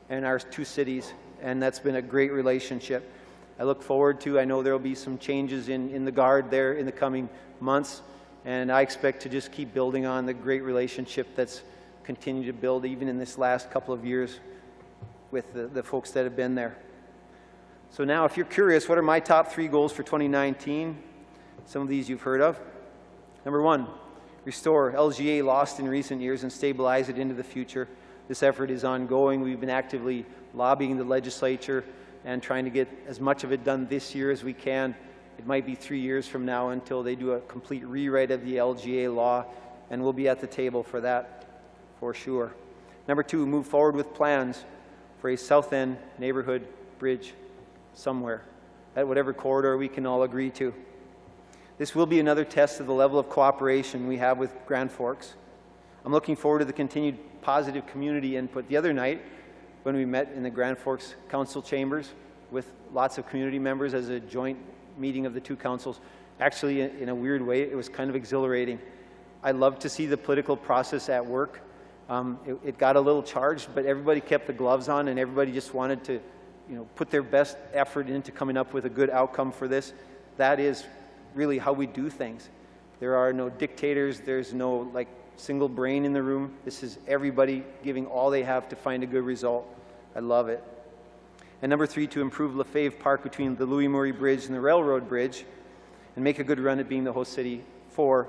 and our 2 cities, and that's been a great relationship. I look forward to, I know there will be some changes in the Guard there in the coming months, and I expect to just keep building on the great relationship that's continued to build even in this last couple of years with the folks that have been there. So now, if you're curious, what are my top 3 goals for 2019? Some of these you've heard of. Number 1, restore LGA lost in recent years and stabilize it into the future. This effort is ongoing. We've been actively lobbying the legislature and trying to get as much of it done this year as we can. It might be 3 years from now until they do a complete rewrite of the LGA law, and we'll be at the table for that for sure. Number 2, move forward with plans for a South End neighborhood bridge somewhere at whatever corridor we can all agree to. This will be another test of the level of cooperation we have with Grand Forks. I'm looking forward to the continued positive community input. The other night, when we met in the Grand Forks Council chambers with lots of community members as a joint meeting of the 2 councils, actually in a weird way, it was kind of exhilarating. I love to see the political process at work. It got a little charged, but everybody kept the gloves on and everybody just wanted to put their best effort into coming up with a good outcome for this. That is really how we do things. There are no dictators. There's no single brain in the room. This is everybody giving all they have to find a good result. I love it. And number 3, to improve Lefebvre Park between the Louis Murray Bridge and the Railroad Bridge and make a good run at being the host city for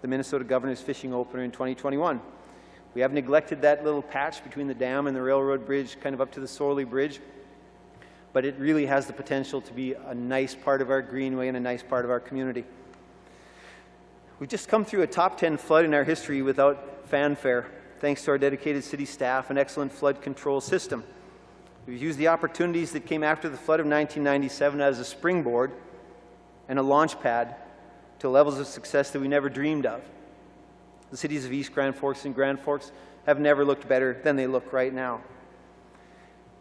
the Minnesota Governor's Fishing Opener in 2021. We have neglected that little patch between the dam and the Railroad Bridge, kind of up to the Sorley Bridge, but it really has the potential to be a nice part of our greenway and a nice part of our community. We've just come through a top 10 flood in our history without fanfare, thanks to our dedicated city staff and excellent flood control system. We've used the opportunities that came after the flood of 1997 as a springboard and a launch pad to levels of success that we never dreamed of. The cities of East Grand Forks and Grand Forks have never looked better than they look right now.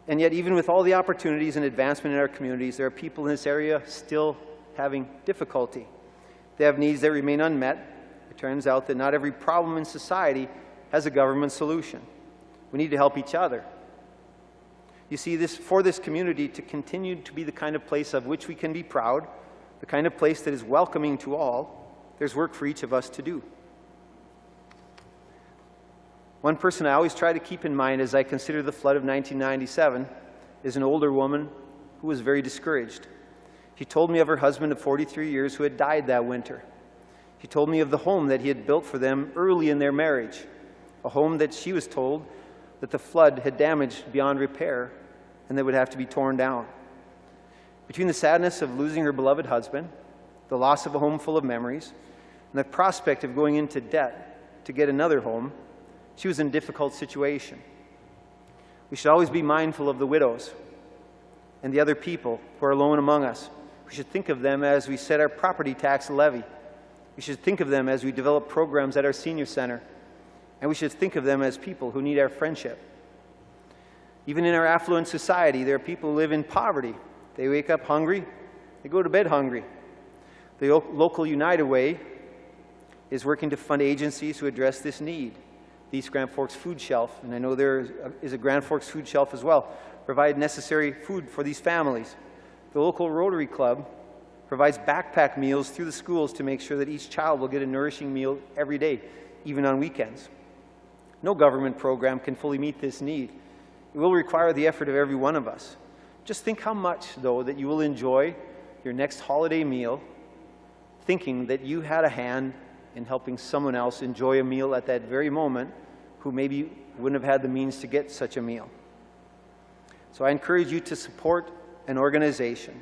And yet, even with all the opportunities and advancement in our communities, there are people in this area still having difficulty. They have needs that remain unmet. It turns out that not every problem in society has a government solution. We need to help each other. You see, for this community to continue to be the kind of place of which we can be proud, the kind of place that is welcoming to all, there's work for each of us to do. One person I always try to keep in mind as I consider the flood of 1997 is an older woman who was very discouraged. She told me of her husband of 43 years who had died that winter. She told me of the home that he had built for them early in their marriage, a home that she was told that the flood had damaged beyond repair and that would have to be torn down. Between the sadness of losing her beloved husband, the loss of a home full of memories, and the prospect of going into debt to get another home, she was in a difficult situation. We should always be mindful of the widows and the other people who are alone among us. We should think of them as we set our property tax levy. We should think of them as we develop programs at our senior center. And we should think of them as people who need our friendship. Even in our affluent society, there are people who live in poverty. They wake up hungry, they go to bed hungry. The local United Way is working to fund agencies who address this need. The East Grand Forks Food Shelf, and I know there is a Grand Forks Food Shelf as well, provide necessary food for these families. The local Rotary Club provides backpack meals through the schools to make sure that each child will get a nourishing meal every day, even on weekends. No government program can fully meet this need. It will require the effort of every one of us. Just think how much, though, that you will enjoy your next holiday meal thinking that you had a hand in helping someone else enjoy a meal at that very moment who maybe wouldn't have had the means to get such a meal. So I encourage you to support an organization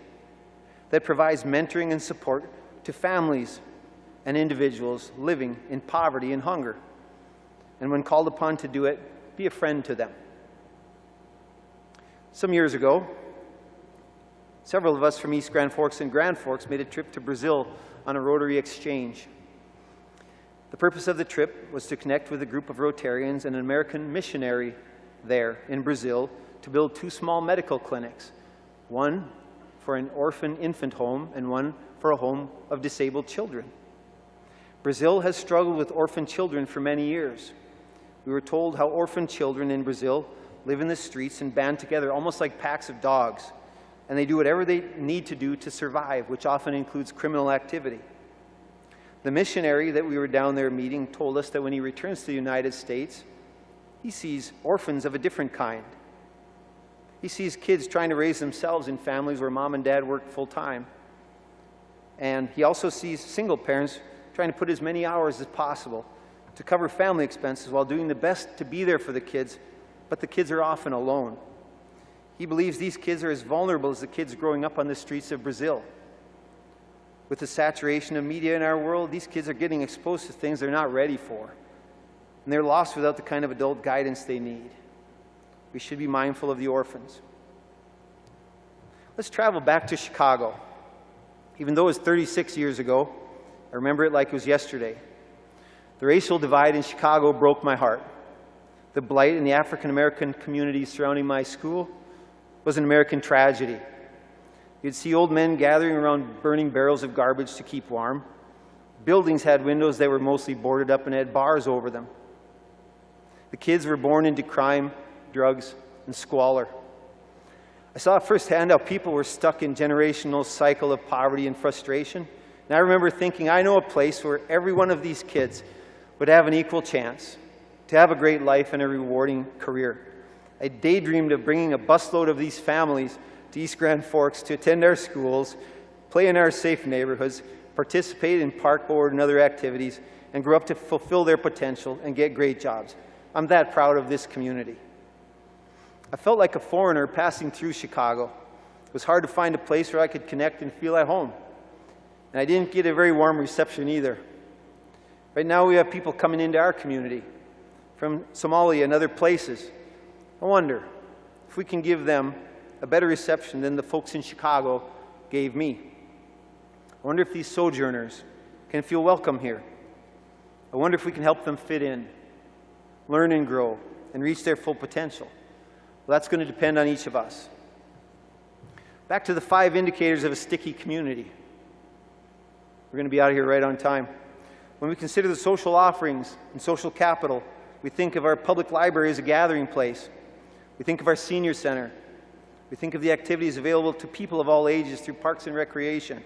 that provides mentoring and support to families and individuals living in poverty and hunger. And when called upon to do it, be a friend to them. Some years ago, several of us from East Grand Forks and Grand Forks made a trip to Brazil on a Rotary exchange. The purpose of the trip was to connect with a group of Rotarians and an American missionary there in Brazil to build 2 small medical clinics, one for an orphan infant home and one for a home of disabled children. Brazil has struggled with orphan children for many years. We were told how orphan children in Brazil live in the streets and band together almost like packs of dogs, and they do whatever they need to do to survive, which often includes criminal activity. The missionary that we were down there meeting told us that when he returns to the United States, he sees orphans of a different kind. He sees kids trying to raise themselves in families where mom and dad work full-time. And he also sees single parents trying to put as many hours as possible to cover family expenses while doing the best to be there for the kids, but the kids are often alone. He believes these kids are as vulnerable as the kids growing up on the streets of Brazil. With the saturation of media in our world, these kids are getting exposed to things they're not ready for, and they're lost without the kind of adult guidance they need. We should be mindful of the orphans. Let's travel back to Chicago. Even though it was 36 years ago, I remember it like it was yesterday. The racial divide in Chicago broke my heart. The blight in the African American community surrounding my school was an American tragedy. You'd see old men gathering around burning barrels of garbage to keep warm. Buildings had windows that were mostly boarded up and had bars over them. The kids were born into crime, drugs, and squalor. I saw firsthand how people were stuck in a generational cycle of poverty and frustration. And I remember thinking, I know a place where every one of these kids would have an equal chance to have a great life and a rewarding career. I daydreamed of bringing a busload of these families to East Grand Forks to attend our schools, play in our safe neighborhoods, participate in park board and other activities, and grow up to fulfill their potential and get great jobs. I'm that proud of this community. I felt like a foreigner passing through Chicago. It was hard to find a place where I could connect and feel at home. And I didn't get a very warm reception either. Right now we have people coming into our community from Somalia and other places. I wonder if we can give them a better reception than the folks in Chicago gave me. I wonder if these sojourners can feel welcome here. I wonder if we can help them fit in, learn and grow, and reach their full potential. Well, that's going to depend on each of us. Back to the 5 indicators of a sticky community. We're going to be out of here right on time. When we consider the social offerings and social capital, we think of our public library as a gathering place. We think of our senior center We think of the activities available to people of all ages through parks and recreation.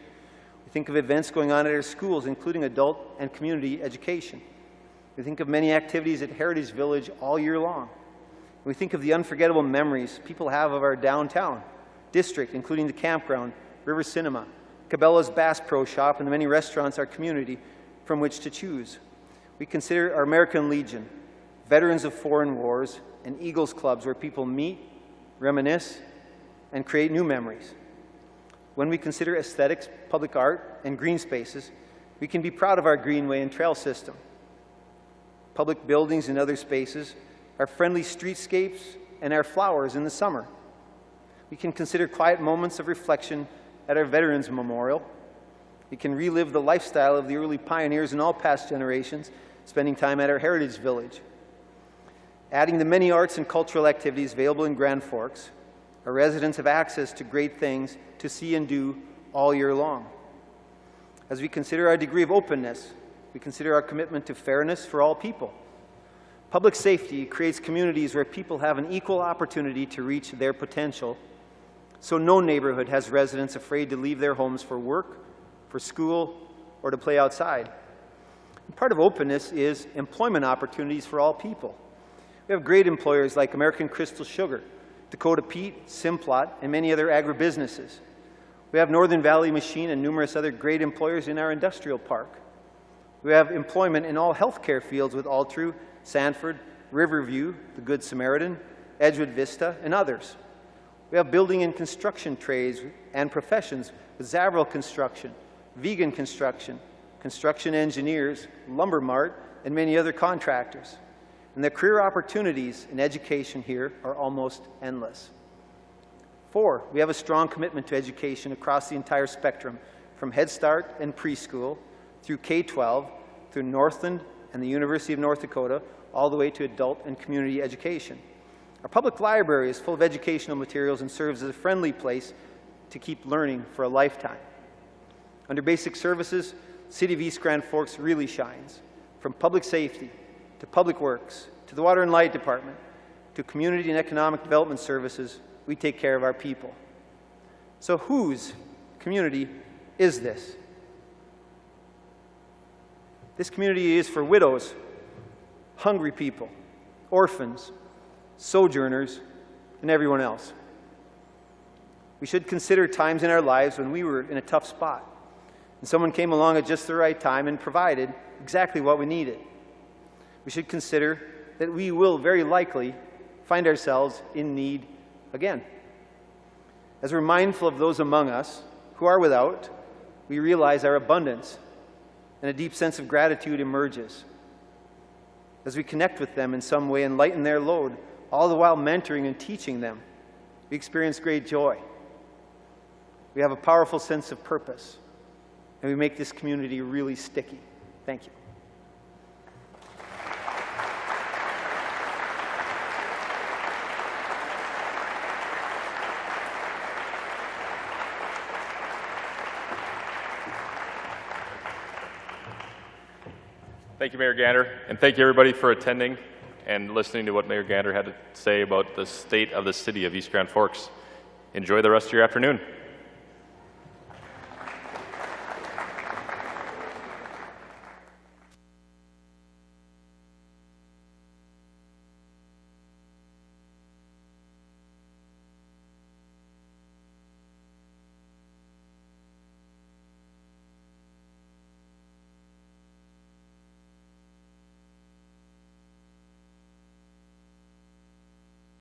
We think of events going on at our schools, including adult and community education. We think of many activities at Heritage Village all year long. We think of the unforgettable memories people have of our downtown district, including the campground, River Cinema, Cabela's Bass Pro Shop, and the many restaurants our community from which to choose. We consider our American Legion, Veterans of Foreign Wars, and Eagles Clubs where people meet, reminisce, and create new memories. When we consider aesthetics, public art, and green spaces, we can be proud of our greenway and trail system. Public buildings and other spaces, our friendly streetscapes, and our flowers in the summer. We can consider quiet moments of reflection at our Veterans Memorial. We can relive the lifestyle of the early pioneers in all past generations, spending time at our Heritage Village. Adding the many arts and cultural activities available in Grand Forks, our residents have access to great things to see and do all year long. As we consider our degree of openness, we consider our commitment to fairness for all people. Public safety creates communities where people have an equal opportunity to reach their potential, so no neighborhood has residents afraid to leave their homes for work, for school, or to play outside. And part of openness is employment opportunities for all people. We have great employers like American Crystal Sugar, Dakota Peat, Simplot, and many other agribusinesses. We have Northern Valley Machine and numerous other great employers in our industrial park. We have employment in all healthcare fields with Altru, Sanford, Riverview, the Good Samaritan, Edgewood Vista, and others. We have building and construction trades and professions with Zavril Construction, Vegan Construction, Construction Engineers, Lumber Mart, and many other contractors. And the career opportunities in education here are almost endless. 4, we have a strong commitment to education across the entire spectrum, from Head Start and preschool, through K-12, through Northland and the University of North Dakota, all the way to adult and community education. Our public library is full of educational materials and serves as a friendly place to keep learning for a lifetime. Under basic services, City of East Grand Forks really shines. From public safety, to public works, to the water and light department, to community and economic development services, we take care of our people. So whose community is this? This community is for widows, hungry people, orphans, sojourners, and everyone else. We should consider times in our lives when we were in a tough spot, and someone came along at just the right time and provided exactly what we needed. We should consider that we will very likely find ourselves in need again. As we're mindful of those among us who are without, we realize our abundance, and a deep sense of gratitude emerges. As we connect with them in some way and lighten their load, all the while mentoring and teaching them, we experience great joy. We have a powerful sense of purpose, and we make this community really sticky. Thank you. Thank you, Mayor Gander, and thank you everybody for attending and listening to what Mayor Gander had to say about the state of the city of East Grand Forks. Enjoy the rest of your afternoon.